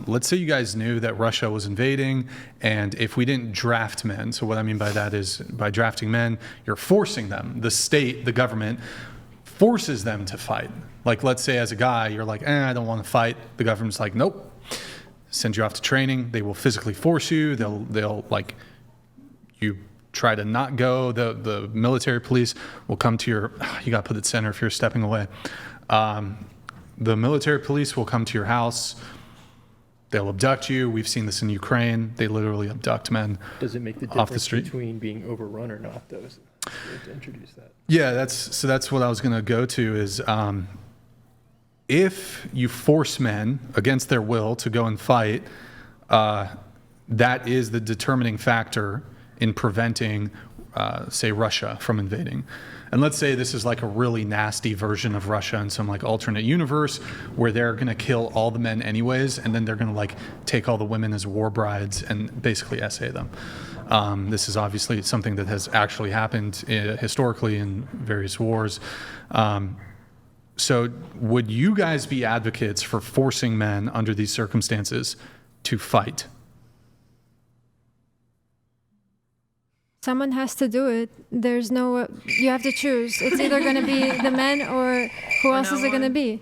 let's say you guys knew that Russia was invading, and if we didn't draft men, so what I mean by that is by drafting men, you're forcing them. The state, the government, forces them to fight. Like, let's say as a guy, you're like, I don't want to fight. The government's like, nope. Send you off to training. They will physically force you. They'll like, you try to not go. The military police will come to your, you got to put it center if you're stepping away. The military police will come to your house. They'll abduct you. We've seen this in Ukraine. They literally abduct men. Does it make the off the difference street between being overrun or not, though? To introduce that. Yeah, that's what I was going to go to is if you force men against their will to go and fight, that is the determining factor in preventing, say, Russia from invading. And let's say this is like a really nasty version of Russia in some like alternate universe where they're going to kill all the men anyways, and then they're going to like take all the women as war brides and basically essay them. This is obviously something that has actually happened historically in various wars. So would you guys be advocates for forcing men under these circumstances to fight? Someone has to do it. There's no, you have to choose. It's either going to be the men or who else is it going to be?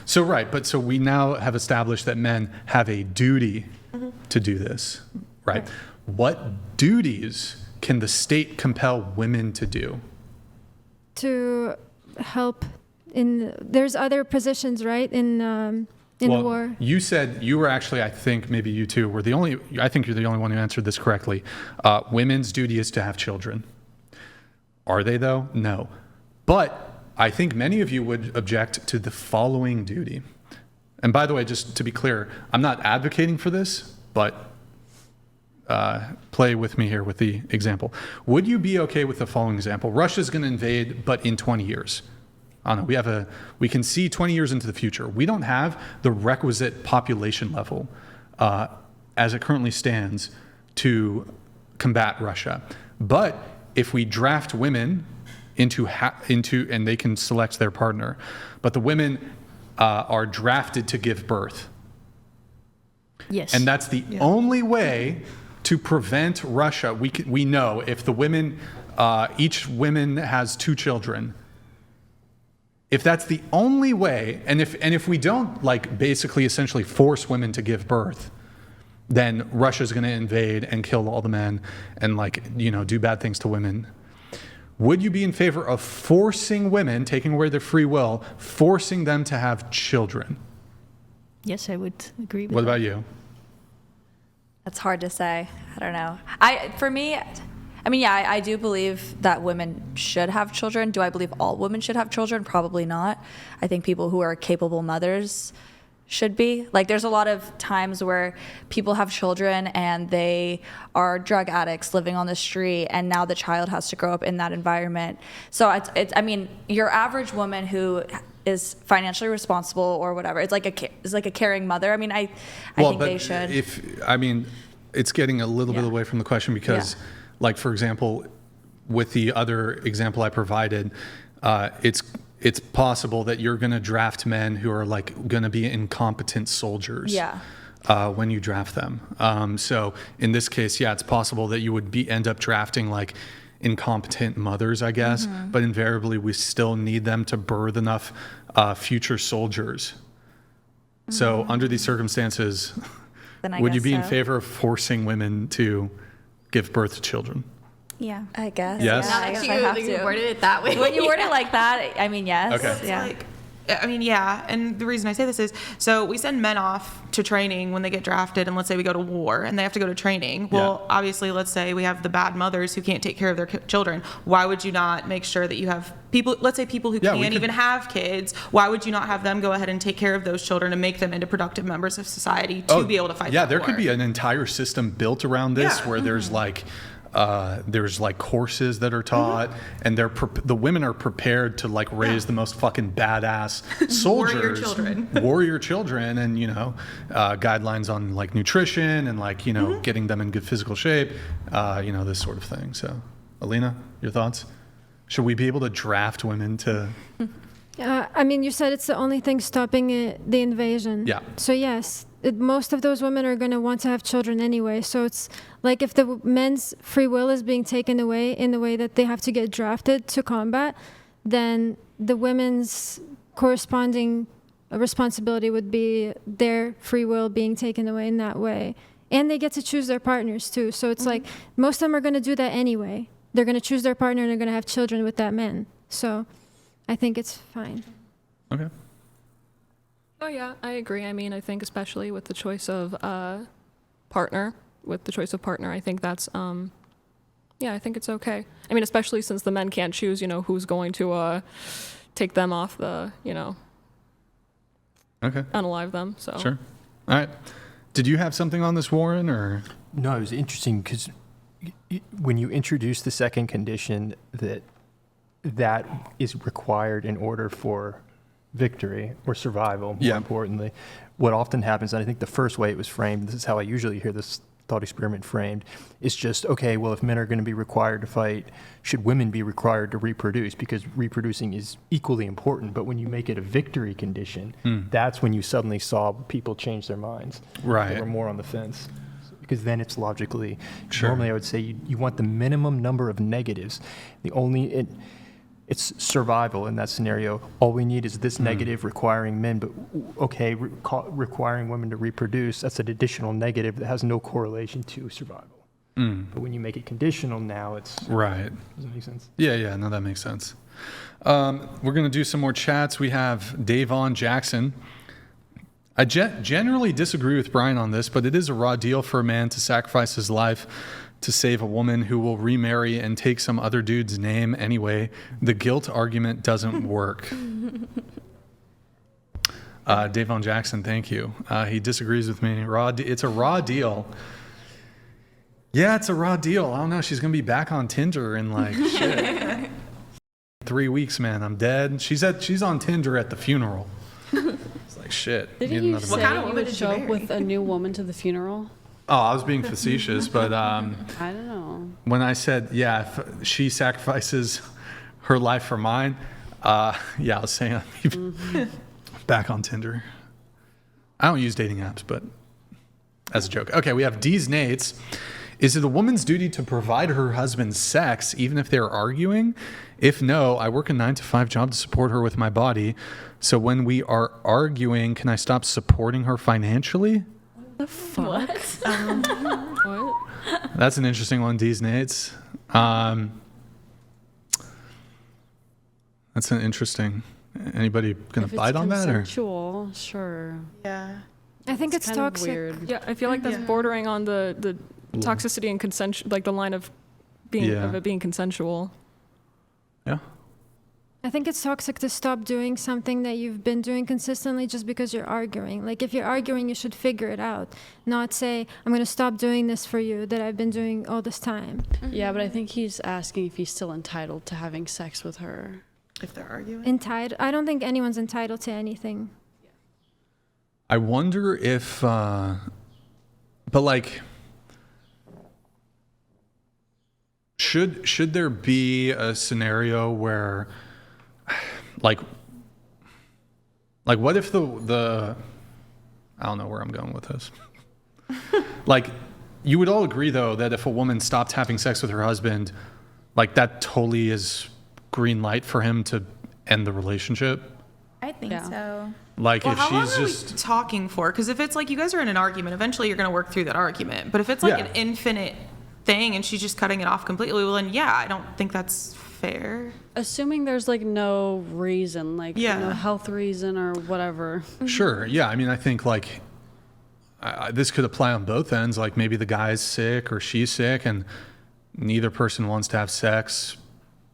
So, right. But so we now have established that men have a duty to do this, right? What duties can the state compel women to do? To help in, there's other positions, right? In the war. You said you were actually, I think maybe you two were the only, I think you're the only one who answered this correctly. Women's duty is to have children. Are they though? No. But I think many of you would object to the following duty. And by the way, just to be clear, I'm not advocating for this, but play with me here with the example. Would you be okay with the following example? Russia's going to invade, but in 20 years. I don't know, we can see 20 years into the future. We don't have the requisite population level as it currently stands to combat Russia. But if we draft women into and they can select their partner, but the women are drafted to give birth. Yes. And that's the only way to prevent Russia. We know if the women, each woman has 2 children. If that's the only way, and if we don't like basically essentially force women to give birth, then Russia's going to invade and kill all the men and like, do bad things to women. Would you be in favor of forcing women, taking away their free will, forcing them to have children? Yes, I would agree with What that. about you? That's hard to say. I don't know. I do believe that women should have children. Do I believe all women should have children? Probably not. I think people who are capable mothers should be. Like, there's a lot of times where people have children and they are drug addicts living on the street, and now the child has to grow up in that environment. So your average woman who is financially responsible or whatever, it's like a caring mother. I think they should. It's getting a little bit away from the question because like, for example, with the other example I provided, it's possible that you're going to draft men who are like going to be incompetent soldiers when you draft them. So in this case, it's possible that you would end up drafting like incompetent mothers, I guess, but invariably we still need them to birth enough future soldiers. So under these circumstances, would you be in favor of forcing women to give birth to children? Yeah, I guess. Yes? Yeah, I guess I have You to. worded it that way. When you word it like that, yes. Okay. Yeah. And the reason I say this is, so we send men off to training when they get drafted, and let's say we go to war and they have to go to training. Well, obviously, let's say we have the bad mothers who can't take care of their children. Why would you not make sure that you have people, let's say people who can't even have kids, why would you not have them go ahead and take care of those children and make them into productive members of society to be able to fight the war? There could be an entire system built around this where there's like courses that are taught, and the women are prepared to like raise the most fucking badass soldiers, warrior children, and guidelines on like nutrition and like getting them in good physical shape, this sort of thing. So, Alina, your thoughts? Should we be able to draft women to I mean, you said it's the only thing stopping the invasion. Yeah. So yes, most of those women are going to want to have children anyway. So it's like if the men's free will is being taken away in the way that they have to get drafted to combat, then the women's corresponding responsibility would be their free will being taken away in that way. And they get to choose their partners too. So it's like most of them are going to do that anyway. They're going to choose their partner and they're going to have children with that man. So I think it's fine. Okay. Oh yeah, I agree. I mean, I think especially with the choice of partner, I think that's I think it's okay. I mean, especially since the men can't choose, who's going to take them off the, Okay. unalive them. So Sure. All right. Did you have something on this, Warren, or? No, it was interesting because when you introduce the second condition that is required in order for victory or survival, more importantly, what often happens, and I think the first way it was framed, this is how I usually hear this thought experiment framed, is just, okay, well, if men are going to be required to fight, should women be required to reproduce? Because reproducing is equally important. But when you make it a victory condition, that's when you suddenly saw people change their minds. Right. They were more on the fence. Because then it's logically, Sure. normally I would say you want the minimum number of negatives. It's survival in that scenario. All we need is this negative requiring men, but okay, requiring women to reproduce, that's an additional negative that has no correlation to survival. But when you make it conditional now, it's... Right. Does that make sense? Yeah, no, that makes sense. We're going to do some more chats. We have Davon Jackson. I generally disagree with Brian on this, but it is a raw deal for a man to sacrifice his life to save a woman who will remarry and take some other dude's name anyway. The guilt argument doesn't work. Davon Jackson, thank you. He disagrees with me. It's a raw deal. Yeah, it's a raw deal. I don't know. She's going to be back on Tinder in like shit. 3 weeks, man. I'm dead. She's on Tinder at the funeral. It's like shit. Didn't Need you another say one. What kind of you woman would did you show up marry? with a new woman to the funeral? Oh, I was being facetious, but I don't know. when I said, if she sacrifices her life for mine, I was saying back on Tinder. I don't use dating apps, but as a joke. Okay, we have D's Nates. Is it a woman's duty to provide her husband sex even if they're arguing? If no, I work a 9-to-5 job to support her with my body. So when we are arguing, can I stop supporting her financially? The fuck? what? That's an interesting one, D's Nates. That's an interesting. Anybody gonna If it's bite on that or? consensual, sure. Yeah. I think it's kind of toxic. weird. Yeah, I feel like that's bordering on the toxicity and consent, like the line of it being consensual. Yeah. I think it's toxic to stop doing something that you've been doing consistently just because you're arguing. Like if you're arguing, you should figure it out, not say, I'm going to stop doing this for you that I've been doing all this time. Yeah, but I think he's asking if he's still entitled to having sex with her. If they're arguing. Entitled? I don't think anyone's entitled to anything. I wonder if, but like, should there be a scenario where, like what if the I don't know where I'm going with this. Like, you would all agree though that if a woman stopped having sex with her husband, like that totally is green light for him to end the relationship. I think Yeah. so. Like Well, if how long she's are just we talking for? Because if it's like you guys are in an argument, eventually you're going to work through that argument. But if it's like Yeah. an infinite thing and she's just cutting it off completely, well, then I don't think that's fair. Assuming there's like no reason, like no health reason or whatever. Sure. Yeah. I mean, I think like this could apply on both ends. Like maybe the guy's sick or she's sick and neither person wants to have sex.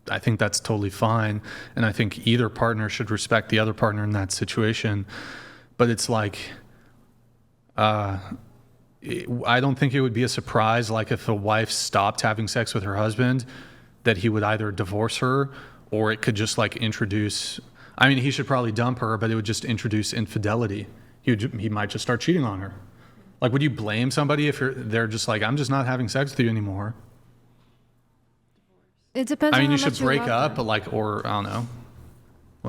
I think that's totally fine. And I think either partner should respect the other partner in that situation. But it's like, I don't think it would be a surprise, like if a wife stopped having sex with her husband, that he would either divorce her or it could just like introduce, I mean, he should probably dump her, but it would just introduce infidelity. He might just start cheating on her. Like, would you blame somebody if they're just like, I'm just not having sex with you anymore? It depends I mean, on you how should much break love up, her. but like, or I don't know.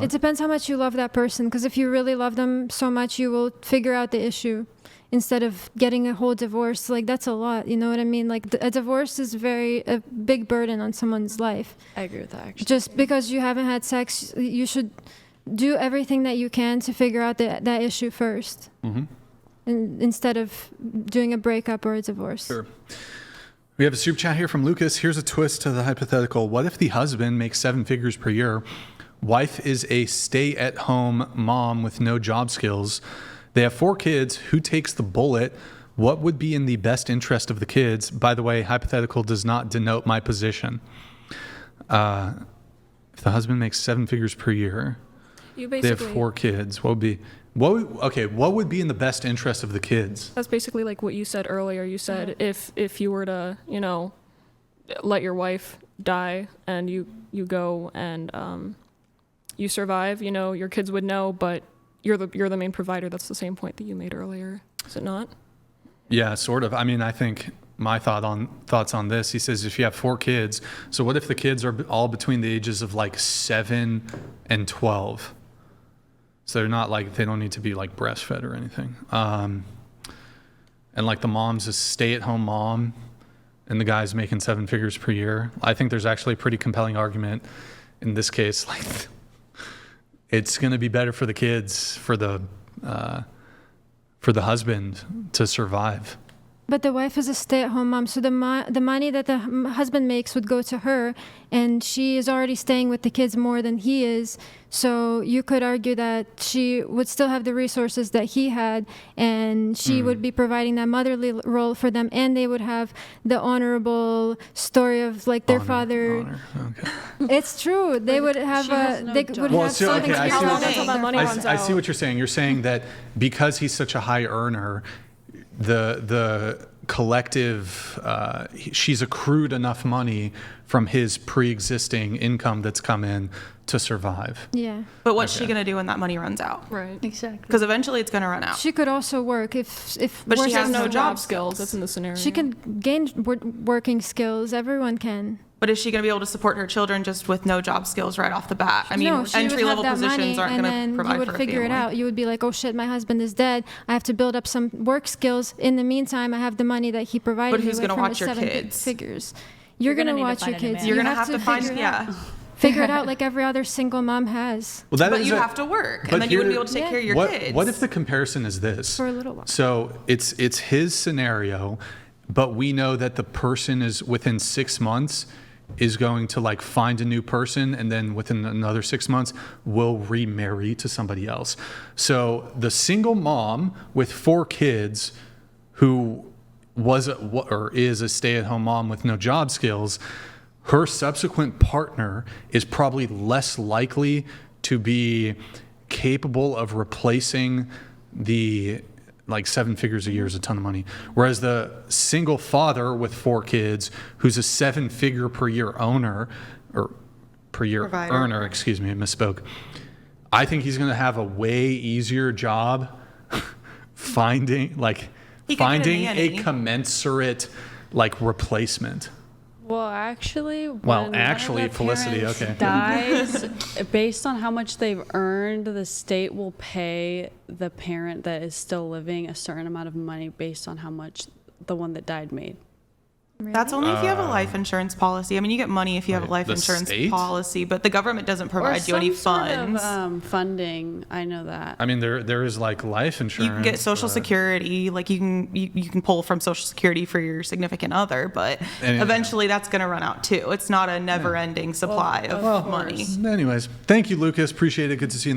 It depends how much you love that person, because if you really love them so much, you will figure out the issue instead of getting a whole divorce. Like, that's a lot, you know what I mean? Like, a divorce is a big burden on someone's life. I agree with that, actually. Just because you haven't had sex, you should do everything that you can to figure out that issue first, instead of doing a breakup or a divorce. Sure. We have a super chat here from Lucas. Here's a twist to the hypothetical. What if the husband makes 7 figures per year? Wife is a stay-at-home mom with no job skills. They have 4 kids. Who takes the bullet? What would be in the best interest of the kids? By the way, hypothetical does not denote my position. If the husband makes 7 figures per year, they have 4 kids. What would be in the best interest of the kids? That's basically like what you said earlier. You said if you were to, let your wife die and you go and you survive, your kids would know, but you're the main provider. That's the same point that you made earlier. Is it not? Yeah, sort of. I mean, I think my thoughts on this, he says if you have 4 kids, so what if the kids are all between the ages of like 7 and 12? So they're not like, they don't need to be like breastfed or anything. And like the mom's a stay-at-home mom and the guy's making 7 figures per year. I think there's actually a pretty compelling argument in this case. Like, it's going to be better for the kids, for the husband to survive. But the wife is a stay-at-home mom, so the money that the husband makes would go to her, and she is already staying with the kids more than he is. So you could argue that she would still have the resources that he had, and she would be providing that motherly role for them, and they would have the honorable story of like their father. Okay. It's true. They would have something. I see what you're saying. You're saying that because he's such a high earner, the collective, she's accrued enough money from his pre-existing income that's come in to survive. Yeah. But what's she going to do when that money runs out? Right. Exactly. Because eventually it's going to run out. She could also work if But she has worse no job skills. That's in the scenario. She can gain working skills. Everyone can. But is she going to be able to support her children just with no job skills right off the bat? I mean, No, she would have entry-level that positions money, aren't going to and provide then you for would a figure it family. out. You would be like, oh shit, my husband is dead. I have to build up some work skills. In the meantime, I have the money that he provided But me who's with going to from watch his your 7 kids? figures. You're going to gonna need to watch your find a new kids. man. You're going to have to find, figure it out. Figure it out like every other single mom has Well, that But is you have to work, and then you wouldn't be able to take care of your kids. What if the comparison is this? for a little while. So it's his scenario, but we know that the person is within 6 months is going to like find a new person, and then within another 6 months will remarry to somebody else. So the single mom with 4 kids who is a stay-at-home mom with no job skills, her subsequent partner is probably less likely to be capable of replacing the like 7 figures a year is a ton of money. Whereas the single father with 4 kids who's a 7-figure per year owner or per year Provider. earner, excuse me, I misspoke. I think he's going to have a way easier job finding a commensurate like replacement. Well, actually, Felicity, okay. dies, based on how much they've earned, the state will pay the parent that is still living a certain amount of money based on how much the one that died made. That's only if you have a life insurance policy. I mean, you get money if you have a life the insurance state? policy, but the government doesn't provide you any funds. Funding. I know that. I mean, there is like life insurance. You can get Social Security, like you can pull from Social Security for your significant other, but eventually that's going to run out too. It's not a never-ending supply of money. Anyways, thank you, Lucas. Appreciate it. Good to see you in the